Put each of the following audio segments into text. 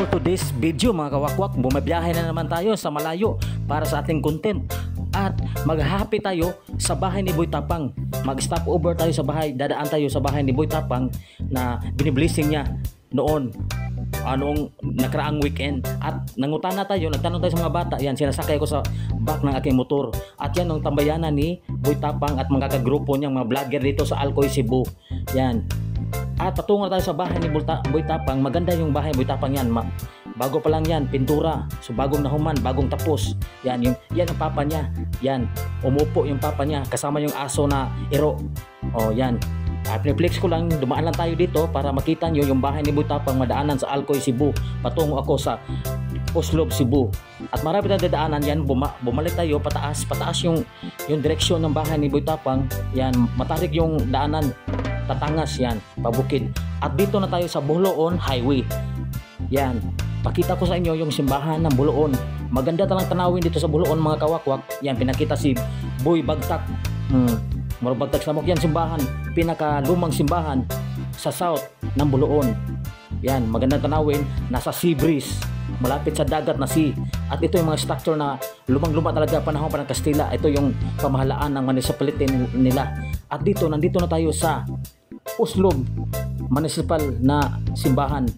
for today's video mga kawakwak, bumabiyahe na naman tayo sa malayo para sa ating content. At maghahapi tayo sa bahay ni Boy Tapang. Mag-stop over tayo sa bahay, dadaan tayo sa bahay ni Boy Tapang na biniblessing niya noong nakaraang weekend. At nangutana tayo, nagtanong tayo sa mga bata. Yan, sinasakay ko sa back ng aking motor. At yan ang tambayanan ni Boy Tapang at mga kagrupo niyang mga vlogger dito sa Alcoy, Cebu. Yan. At patungo tayo sa bahay ni Boy Tapang. Maganda yung bahay Boy Tapang yan. Bago pa lang yan, pintura. So bagong nahuman, bagong tapos. Yan ang papa niya. Yan, umupo yung papa niya kasama yung aso na iro. Oh, yan. Piniflex ko lang, dumaan lang tayo dito para makita nyo yung bahay ni Boy Tapang, madaanan sa Alcoy, Cebu. Patungo ako sa Uslob, Cebu. At marami tayong dadaanan yan, bumalik tayo pataas yung direksyon ng bahay ni Boy Tapang. Yan, matarik yung daanan, tatangas yan, pabukid. At dito na tayo sa Buloon Highway. Yan, pakita ko sa inyo yung simbahan ng Buloon. Maganda talang tanawin dito sa Buloon mga kawakwak. Yan, pinakita si Boy Bagtak. Bagtak Samok yan, simbahan, pinakalumang simbahan sa south ng Buloon. Yan, magandang tanawin, nasa sea breeze, malapit sa dagat na sea. At ito yung mga structure na lumang-luma talaga panahon pa ng Kastila. Ito yung pamahalaan ng municipality nila. At nandito na tayo sa Uslob municipal na simbahan.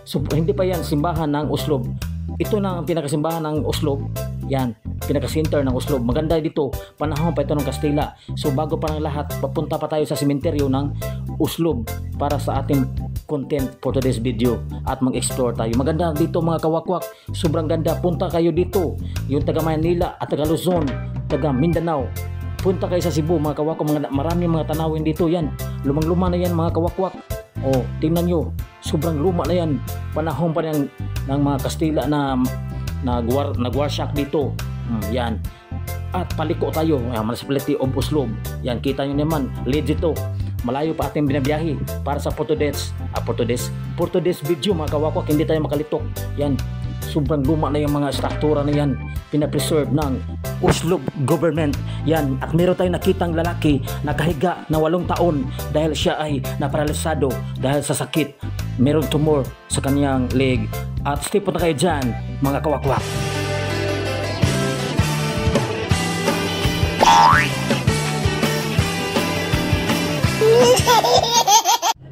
So, hindi pa yan simbahan ng Uslob. Ito na ang pinakasimbahan ng Uslob. Yan, pinaka-center ng Uslob. Maganda dito, panahon pa ito ng Kastila. So bago pa ng lahat, papunta pa tayo sa sementeryo ng Uslob para sa ating content for today's video at mag-explore tayo. Maganda dito mga kawakwak, sobrang ganda. Punta kayo dito, yung taga Manila at taga Luzon, taga Mindanao. Punta kayo sa Cebu mga kawakwak, maraming mga tanawin dito. Yan, lumang-luma na yan mga kawakwak. Oh, tingnan nyo, sobrang luma na yan. Panahon pa ng mga Kastila na nagwarsyak dito. Yan. At paliko tayo, municipality of Uslob. Yan, kita nyo naman, legit to. Malayo pa ating binabiyahe para sa Portudes video mga kawakwak, hindi tayo makalitok. Yan, sobrang luma na yung mga struktura na yan, pinapreserve ng Uslob government. Yan, at meron tayong nakitang lalaki nakahiga na 8 taon dahil siya ay naparalisado dahil sa sakit. Meron tumor sa kanyang leg. At stay po na kayo dyan mga kawakwak.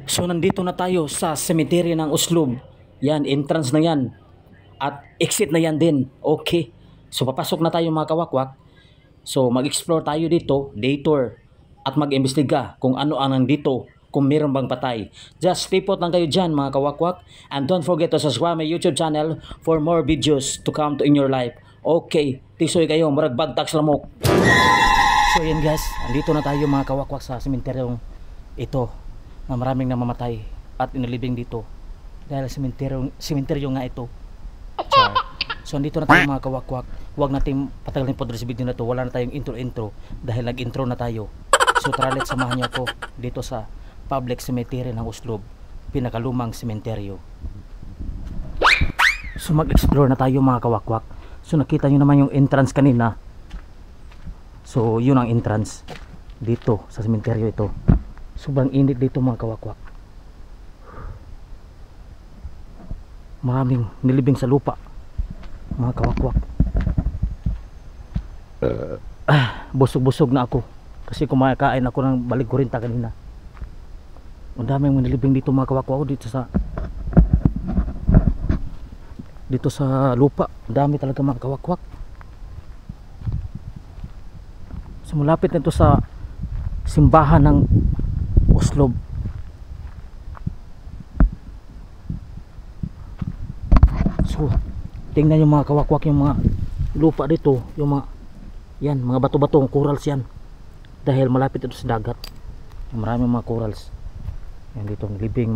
So nandito na tayo sa cemetery ng Uslob. Yan, entrance na yan. At exit na yan din. Okay. So papasok na tayo mga kawakwak. So mag-explore tayo dito, day tour. At mag-imbestiga kung ano ang nandito, kung meron bang patay. Just stay put lang kayo dyan mga kawakwak. And don't forget to subscribe my YouTube channel for more videos to come to in your life. Okay. Tisoy kayo, murag Bagtak Samok. So yan guys, andito na tayo mga kawakwak sa sementeryong ito na maraming namamatay at inilibing dito dahil sementeryo nga ito. So andito na tayo mga kawakwak. Huwag natin patagalin po sa video na to. Wala na tayong intro dahil nag-intro na tayo. So tara, let's samahan niyo ako dito sa public cemetery ng Uslob, pinakalumang sementeryo. So mag-explore na tayo mga kawakwak. So nakita nyo naman yung entrance kanina. So yun ang entrance dito sa sementeryo ito. Sobrang init dito mga kawakwak. Maraming nilibing sa lupa mga kawakwak. Busog-busog na ako kasi kumakain ako ng balig-kurinta kanina. Ang daming nilibing dito mga kawakwak dito sa lupa. Ang dami talaga mga kawakwak. So malapit na ito sa simbahan ng Uslob. So tingnan yung mga kawakwak, yung mga lupa dito, yung mga yan, mga bato-bato, corals yan dahil malapit ito sa dagat. Maraming mga corals yan dito, libing,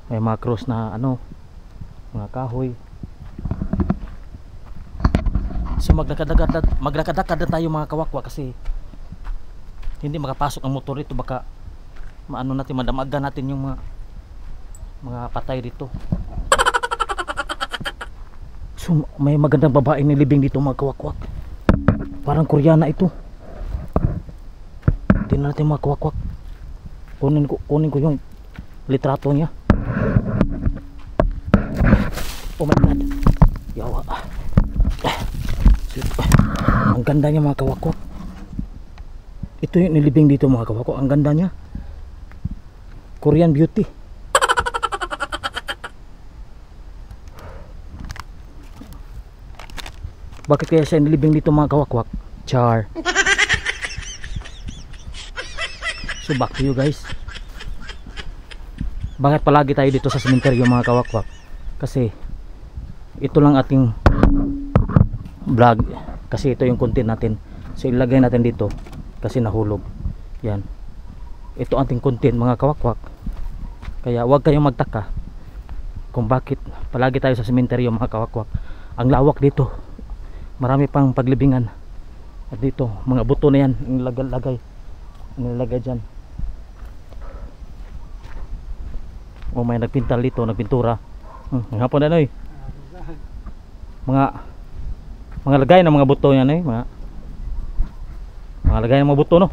may mga cross na mga kahoy. So maglakad-lakad na tayo mga kawakwak kasi hindi makapasok ang motor dito, baka madamagan natin yung mga patay dito. So may magandang babae nilibing dito mga kawakwak, parang Koreana ito. Tingnan natin mga kawakwak, kunin ko yung litrato niya. Oh my god. Yawa. Ang ganda niya mga kawakwak. Ito yung nilibing dito mga kawakwak. Ang ganda niya. Korean beauty. Bakit kaya siya nilibing dito mga kawakwak? Char. So back to you guys. Bakit palagi tayo dito sa sementeryo mga kawakwak? Kasi ito lang ating vlog. Kasi ito yung content natin. So ilagay natin dito kasi nahulog. Yan. Ito ating content mga kawakwak. Kaya huwag kayong magtaka kung bakit palagi tayo sa sementeryo mga kawakwak. Ang lawak dito. Marami pang paglibingan. At dito mga buto na yan nilagay dyan. O may nagpintal dito, nagpintura. Ang hapon na noy. Mga lagay ng mga buto yan mga lagay ng mga buto no.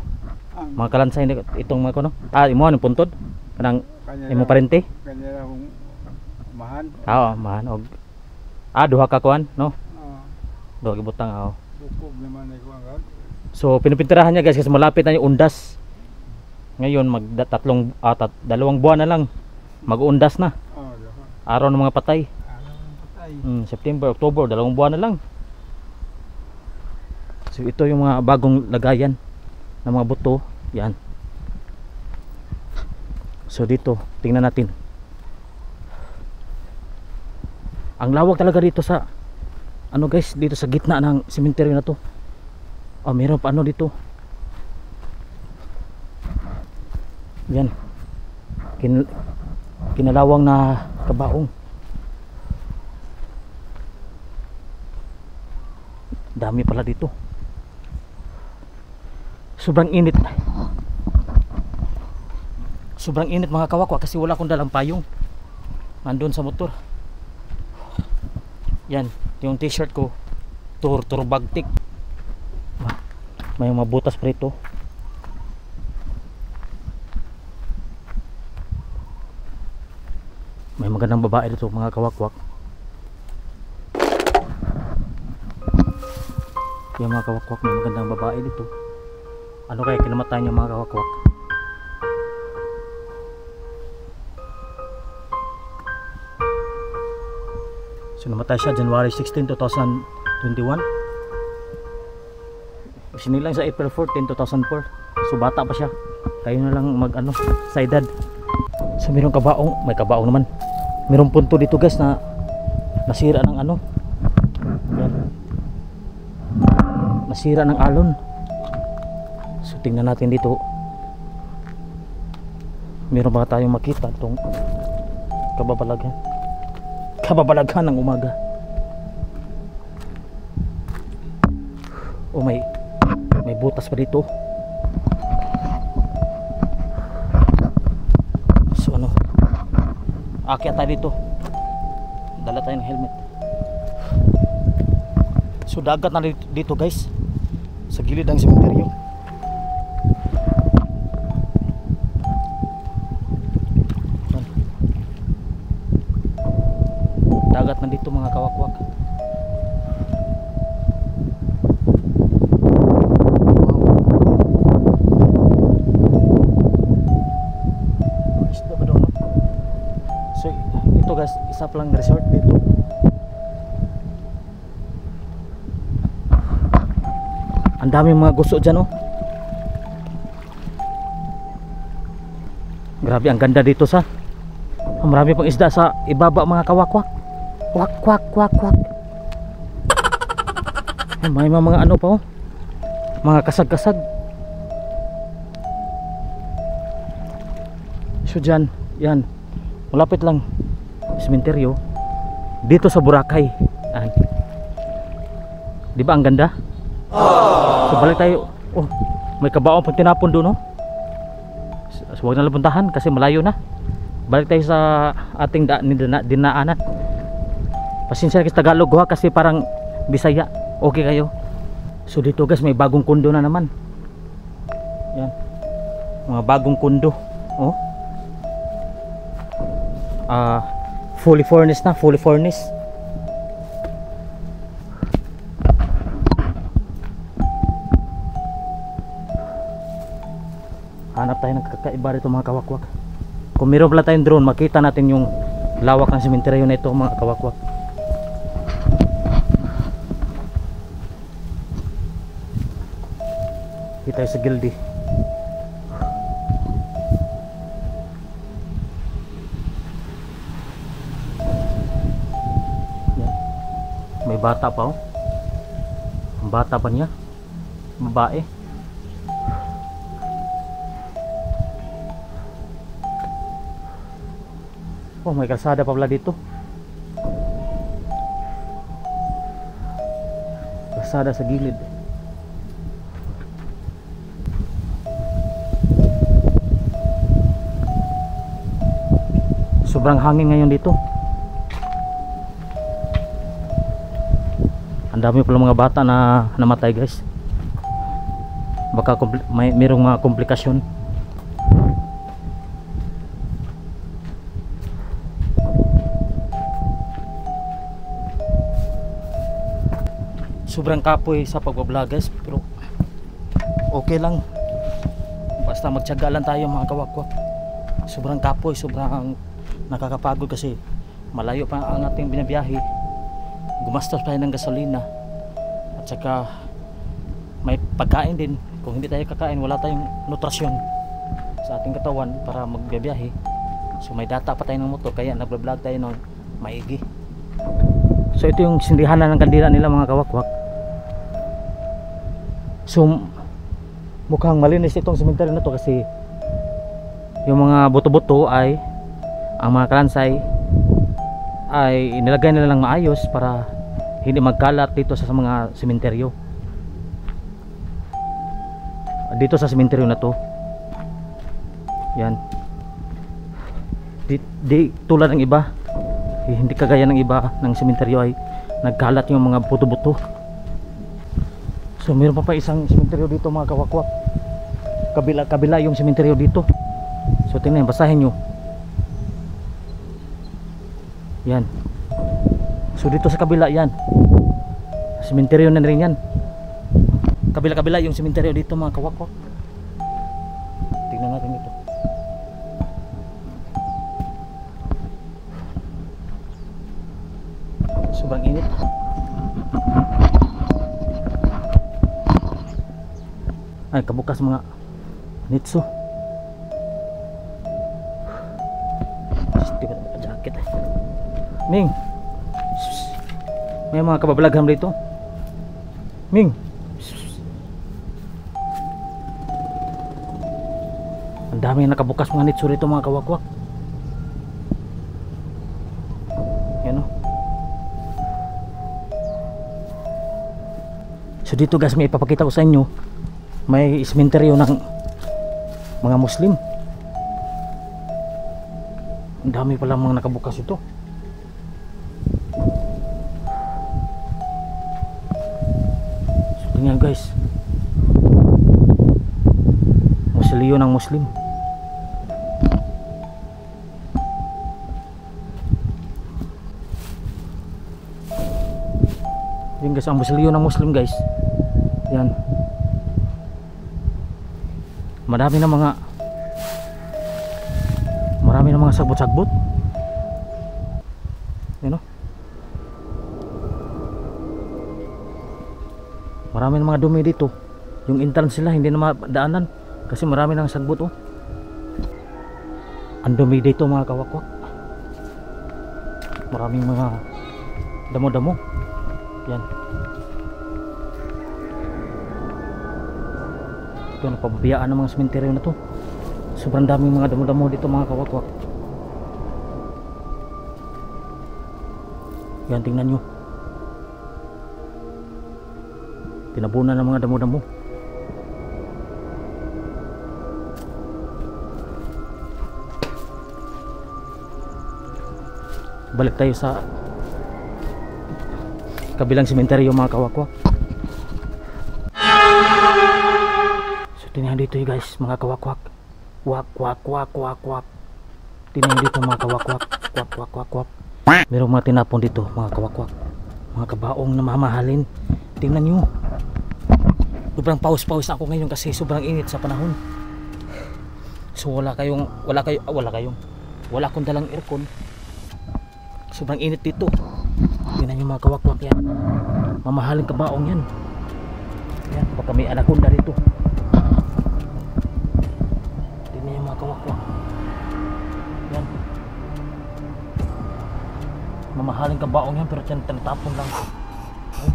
Mga kalansay itong mga kuno. Imo ang puntod kanang imo parente. Kanya akong mahan. Oo, mahan og duha ka kuan no. Duha gibutang Bukog naman ay kuan. So pinupintirahan niya guys kasi malapit na yung undas. Ngayon dalawang buwan na lang mag-undas na. Araw ng mga patay. September, October, 2 buwan na lang. So ito yung mga bagong lagayan ng mga buto. Yan. So dito, tingnan natin. Ang lawak talaga dito sa guys, dito sa gitna ng sementeryo na to. Meron pa dito. Yan. Kinalawang na kabaong. Dami pala dito. Sobrang init. Sobrang init mga kawakwak kasi wala akong dalang payong. Nandun sa motor. Yan, yung t-shirt ko turbagtik. May mga butas pa rito. May magandang babae dito mga kawakwak. Yung mga kawakwak, may magandang babae dito. Ano kaya kinamatay niya mga kawakwak? So namatay siya January 16, 2021. Sinilang sa April 14, 2004. So bata pa siya. Tayo na lang sa edad. So mayroong kabaong, may kabaong naman. Mayroong punto dito guys na nasira ng yan. Nasira ng alon. So tingnan natin dito. Mayroon ba tayong makita itong kababalaghan ng umaga. Oh, may butas pa dito. So akyat tayo dito. Dala tayo ng helmet. So dagat na dito guys, sa gilid ng sementeryo. Dagat na dito mga kawakwak. So ito guys, isa pa lang resort dito. Ang daming mga gusto dyan Grabe, ang ganda dito marami pang isda sa ibaba mga kawakwak. Kwak kwak kwak kwak. May mga pa mga kasag-kasag. So dyan, yan, malapit lang sementeryo dito sa Boracay. Di ba ang ganda? So balik tayo. May kabaong pang tinapon doon So huwag na lang puntahan kasi malayo na. Balik tayo sa ating dinaanan. Pasensya kasi Tagalog kasi parang Bisaya. Okay kayo? So dito guys, may bagong kundo na naman. Yan, mga bagong kundo. Fully furnished. Kaiba rito mga kawakwak. Kung meron pala tayong drone, makita natin yung lawak ng sementeryo na ito mga kawakwak. Kita tayo sa Gildi. Yan. May bata pa oh. Ang bata pa niya. Babae. Oh, may kalsada pa pala dito. Kalsada sa gilid. Sobrang hangin ngayon dito. Ang dami pala mga bata na namatay guys. Baka mayroong mga komplikasyon. Sobrang kapoy sa pagbablog guys, pero okay lang. Basta magtiyaga lang tayo mga kawakwak. Sobrang kapoy, sobrang nakakapagod kasi malayo pa ang ating binabiyahe. Gumastos tayo ng gasolina. At saka may pagkain din. Kung hindi tayo kakain, wala tayong nutrasyon sa ating katawan para magbiyahe. So may data pa tayo ng motor, kaya nagbablog tayo ng maigi. So ito yung sindihanan ng kandila nila mga kawakwak. So mukhang malinis itong sementeryo na to kasi yung mga buto-buto ay ang mga kalansay ay inilagay nila lang maayos para hindi magkalat dito sa mga sementeryo. Dito sa sementeryo na to. Yan. Di tulad ng iba. Hindi kagaya ng iba ng sementeryo ay nagkalat yung mga buto-buto. So meron pa isang sementeryo dito mga kawakwak. Kabila yung sementeryo dito. So tingnan, basahin nyo. Yan. So dito sa kabila yan. Sementeryo na rin yan. Kabila yung sementeryo dito mga kawakwak. Tingnan natin ito. Sobrang init. Ay, kabukas mga nitso. Hindi ko na jacket. Ming, may mga kababalaghan dito. Ming, ang dami nakabukas mga nitso rito mga kawakwak. Yan o. So dito guys, may ipapakita ko sa inyo. May sementeryo ng mga Muslim. Ang dami pala mga nakabukas ito. So tingnan guys, mausoleo ng Muslim. Yan guys, ang mausoleo ng Muslim guys. Yan. Marami na mga sagbot-sagbot. Yan o. Marami na mga dumi dito. Yung entrance sila hindi na madaanan kasi marami nang sagbot oh. Ang dumi dito mga kawakwak. Maraming mga damo-damo. Yan. Ito, napababiyaan ng mga sementeryo na to. Sobrang daming mga damo-damo dito mga kawakwak. Yan, tingnan nyo. Tinabunan ng mga damo-damo. Balik tayo sa kabilang sementeryo mga kawakwak. So tingnan dito guys mga kawakwak. Wak wak wak wak wak. Tingnan dito mga kawakwak. Wak wak wak wak. Merong mga tinapon dito mga kawakwak. Mga kabaong na mamahalin. Tingnan nyo. Sobrang pause na ako ngayon kasi sobrang init sa panahon. So wala akong dalang aircon. Sobrang init dito. Tingnan nyo mga kawakwak yan. Mamahaling kabaong yan. Yan, baka may anaconda dito. Tingnan nyo mga kawakwak. Yan. Mamahaling kabaong yan pero tinatapon lang. Yan.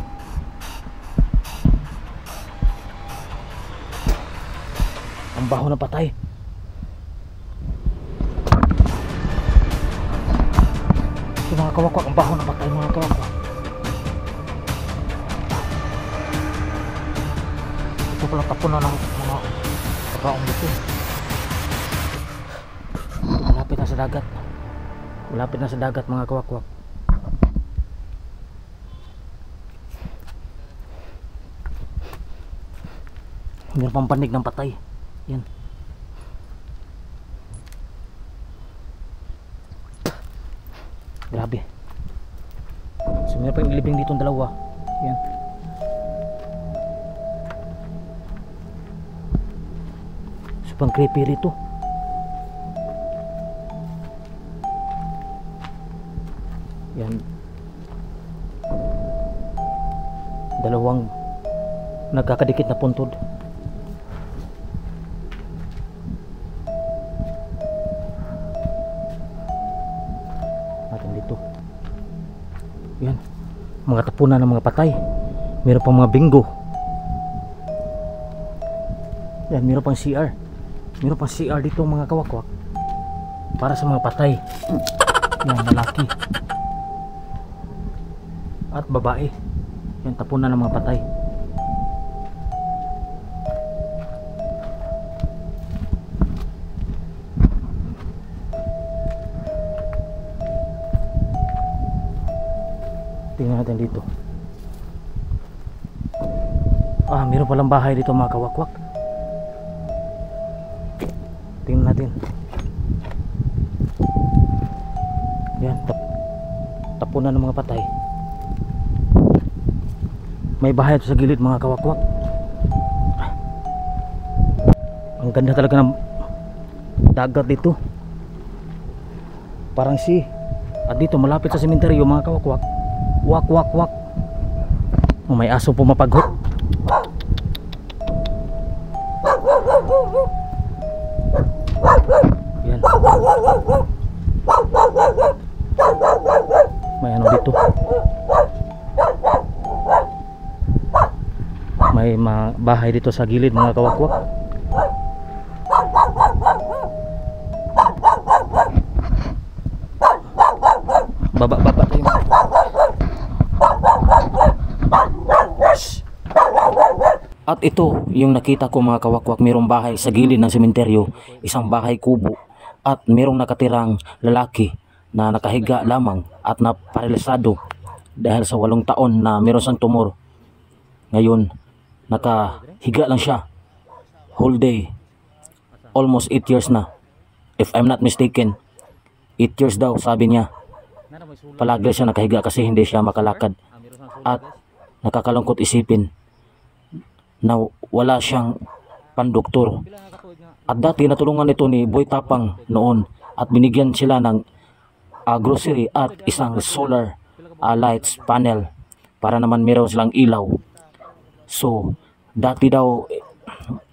Ang baho na patay. Mga kawakwak, ang baho na patay mga kawakwak. Ito pala tapon na ng mga kabaong dito. Malapit na sa dagat. Malapit na sa dagat mga kawakwak. Meron pang panig ng patay. Yan. Grabe. So meron pa yung ilibing dito ang dalawa. Yan. So pang creepy rito. Yan. Dalawang nagkakadikit na puntod. Yan, mga tapunan ng mga patay. Meron pang mga bingo. Yan, meron pang CR. Meron pang CR dito mga kawakwak. Para sa mga patay. Yan, lalaki at babae. Yan, tapunan ng mga patay. Tingnan natin dito. Meron palang bahay dito mga kawakwak. Tingnan natin. Yan, tapunan ng mga patay. May bahay ito sa gilid mga kawakwak. Ang ganda talaga ng dagat dito. Parang sea. At dito malapit sa sementeryo mga kawakwak. Wak wak wak. May aso pumapaghok. Yan. May ano dito. May bahay dito sa gilid mga kawakwak. Baba tayo. At ito yung nakita ko mga kawakwak, mayroong bahay sa gilid ng sementeryo, isang bahay kubo, at mayroong nakatirang lalaki na nakahiga lamang at naparalisado dahil sa 8 taon na mayroon siyang tumor. Ngayon nakahiga lang siya whole day, almost 8 years na, if I'm not mistaken. 8 years daw sabi niya. Palagi siya nakahiga kasi hindi siya makalakad. At nakakalungkot isipin na wala siyang pandoktor. At dati natulungan ito ni Boy Tapang noon at binigyan sila ng grocery at isang solar lights panel para naman meron silang ilaw. So dati daw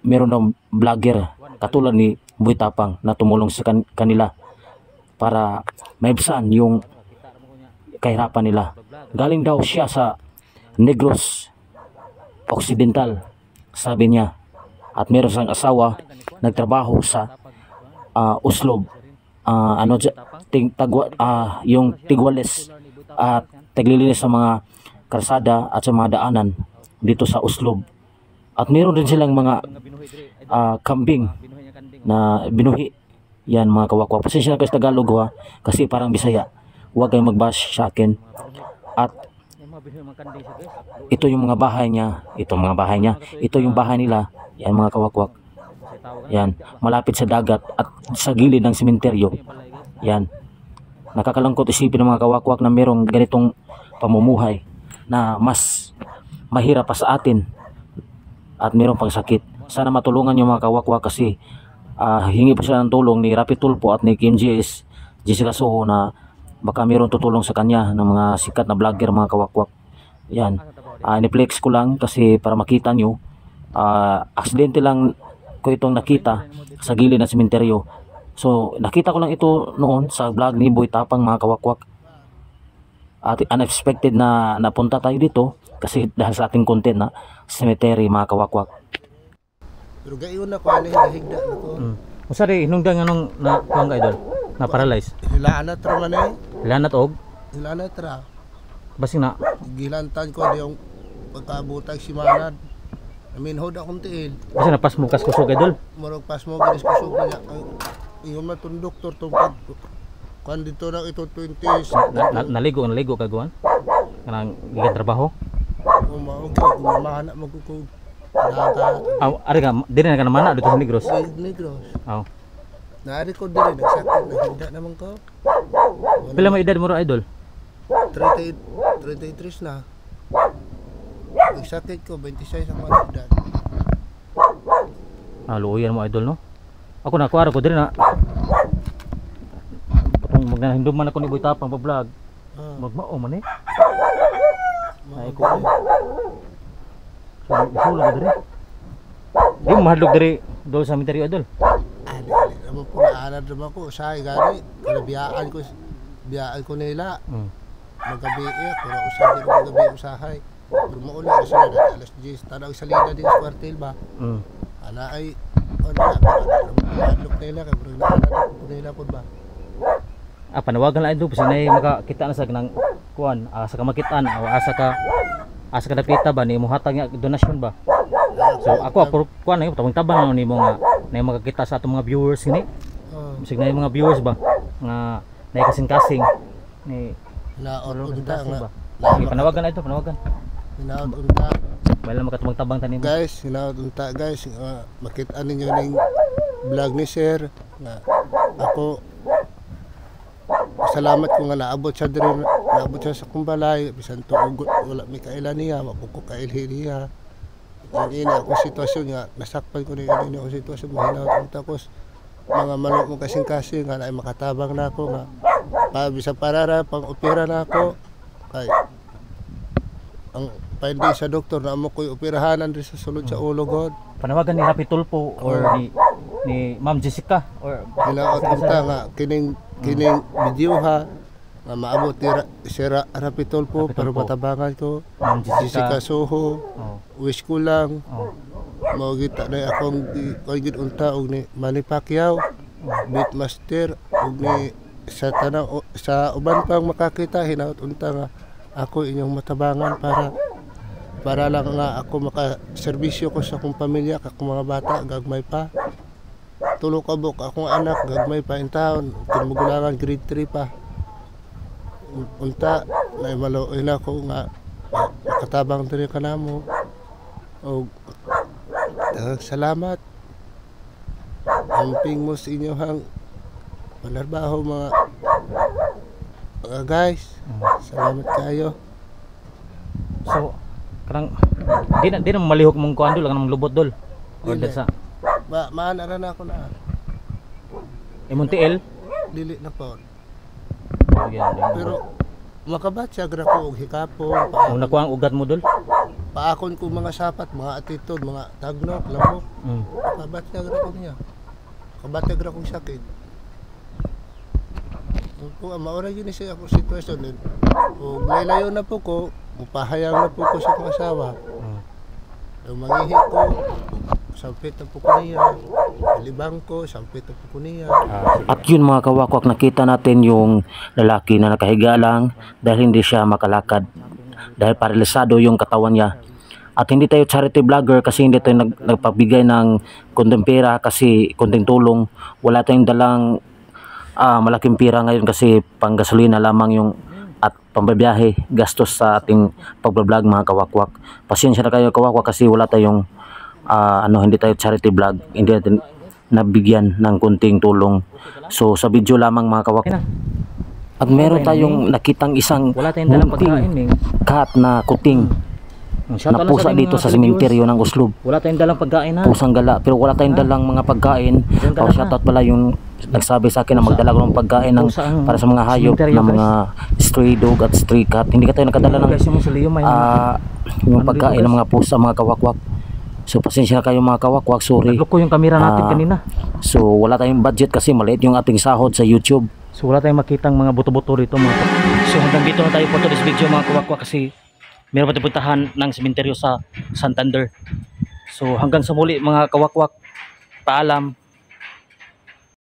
meron daw vlogger katulad ni Boy Tapang na tumulong sa kanila para maibsan yung kahirapan nila. Galing daw siya sa Negros Occidental, sabi niya, at meron siyang asawa nagtrabaho sa Uslob, yung Tigwales at taglilinis sa mga karsada at sa mga daanan dito sa Uslob. At meron din silang mga kambing na binuhi. Yan mga kawakwak, pasensya na kayo sa Tagalog ha, kasi parang Bisaya, huwag kayong mag-bash sa akin. At ito yung mga bahay niya, ito yung bahay nila. Yan mga kawakwak, yan, malapit sa dagat at sa gilid ng sementeryo. Yan, nakakalungkot isipin ng mga kawakwak na merong ganitong pamumuhay na mas mahirap pa sa atin at meron pang sakit. Sana matulungan yung mga kawakwak kasi hingi pa sila ng tulong ni Rapi Tulfo at ni Kim Jessica Soho na baka mayroon tutulong sa kanya ng mga sikat na vlogger, mga kawakwak. Yan. Ni-flex ko lang kasi para makita nyo. Aksidente lang ko itong nakita sa gilid ng sementeryo. So nakita ko lang ito noon sa vlog ni Boy Tapang, mga kawakwak. At unexpected na napunta tayo dito kasi dahil sa ating content na cemetery, mga kawakwak. Pero gayon na ko ani higda na ko. Usari hinungdan nganong na kuang idol na paralyze. Hilaan na tra man eh. Lanat og Hilaan na tra. basing na Gilantan ko di yung pagkabutag si Manad. Aminhod akong tiil. basing na pas mo kas kusog idol. Murag pas mo ginis kusog niya. Ingon man tong doktor tong pag kan dito na ito 20s. Naligo kaguan. Kanang gikan trabaho. Umaugi kumamana magkukog. Dagat. Ari ka diri na ka namana dito sa Negros. Negros. Aw. Naari ko diri nagsakit na higda naman ko. Pila mo edad mo ra idol? 33 na. Nagsakit ko 26 ang mga edad. Luoyan mo idol no. Ako na kuara ko diri na. Patong magnahinduman ako ni Boy Tapang pa vlog. Magmao man eh. Ay ko. So isulo ka diri. Di mo mahadlok diri dol sa cemetery idol. Ali naman po naalad naman ko usahay gani. Biyaan ko nila. Magabi kura usad din magabi usahay. Pero mauli na sila na alas 10 tanaw salida din sa kwartel ba. Ana ay mahadlok nila kay bro naalad ko nila po ba. Panawagan lang idol kasi nay makakita na sa nang kuan sa kamakitaan o asa ka dapita ba ni mo hatag nga donasyon ba. So ako kuan ay tabang ni mo nga nay makakita sa atong mga viewers ni. Bisig na yung mga viewers ba nga nay kasing-kasing ni Naot unta nga. Panawagan na ito, panawagan. Hinaot unta. Wala makatubang-tabang tanim. Guys, hinaot unta guys. Makita ninyo ning vlog ni Sir nga ako salamat ko nga naabot siya diri, naabot siya sa kumbalay bisan tuog wala mi kailan niya, mapugko kailhi niya. Ang ina ako sitwasyon nga nasakpan ko ni ako sitwasyon mo hinaot unta ko mga manok mo kasing-kasing nga ay makatabang na ako nga bisa parara pang opera na ako ay ang pwede sa doktor na mo ko'y operahanan rin sa sulod sa ulo god. Panawagan ni Rapi Tulfo or ni Ma'am Jessica or hinaot unta nga kining video ha nga maabot ni Sir Rapi Tulfo pero matabangan ko Ma'am Jessica Soho. Wish ko lang mao kita na akong gid unta og ni Manny Pacquiao, Beatmaster og ni sa tanang sa uban pang makakita hinaot unta nga ako inyong matabangan para lang nga ako makaserbisyo ko sa akong pamilya kag mga bata gagmay pa. Tulo ka buk akong anak gagmay pa in taon kinumugulangan grade 3 pa. Unta na maluoy na ko nga makatabang diri kanamo og salamat amping mo sa inyohang panarbaho mga guys. Salamat kayo. So karang di na malihok mong kuan dol ang lubot dol. Order sa Maana na ako na. Imuntiel. Dili na po. Pero Pero makabatsa gra ko og hikapon. kung nakuha ang ugat mo dol. Paakon ko mga sapat, mga attitude, mga tagnok, lamok. Makabatsa gra ko niya. Makabatsa gra kong sakit. Kung maura yun siya ako sitwasyon din. O laylayo na po ko, mupahayang na po ko sa mga asawa. Mangihi ko, sampit na po ko niya. Libang ko, sampit na po ko niya. At yun mga kawakwak, nakita natin yung lalaki na nakahiga lang dahil hindi siya makalakad. Dahil paralisado yung katawan niya. At hindi tayo charity vlogger kasi hindi tayo nagpabigay ng konting pera kasi konting tulong. Wala tayong dalang malaking pera ngayon kasi panggasolina lamang yung at pambabiyahe, gastos sa ating pagbablog mga kawakwak. Pasensya na kayo kawakwak kasi wala tayong hindi tayo charity vlog, hindi natin nabigyan ng kunting tulong. So sa video lamang mga kawakwak. At meron tayong nakitang isang Wala tayong dalang pagkain, cat na kuting. Shout out ano na pusa lang sa ating dito mga sa sementeryo ng Uslob. Wala tayong dalang pagkain ha. Pusang gala, pero wala tayong dalang mga pagkain. dala Oh, shout out pala yung nagsabi sa akin na magdala ko ng pagkain ng Pusa ang para sa mga hayop sementeryo, na mga stray dog at stray cat. Hindi ka tayo nakadala ng Guys, yung musulium may yung Ano pagkain dito, ng mga pusa, mga kawakwak. So pasensya na kayo mga kawakwak, sorry. nagloko yung camera natin Ah, kanina. So wala tayong budget kasi maliit yung ating sahod sa YouTube. So wala tayong makitang mga buto-buto rito mga. So hanggang dito na tayo for today's video mga kawakwak kasi meron pa tayong puntahan ng sementeryo sa Santander. So hanggang sa muli mga kawakwak, paalam.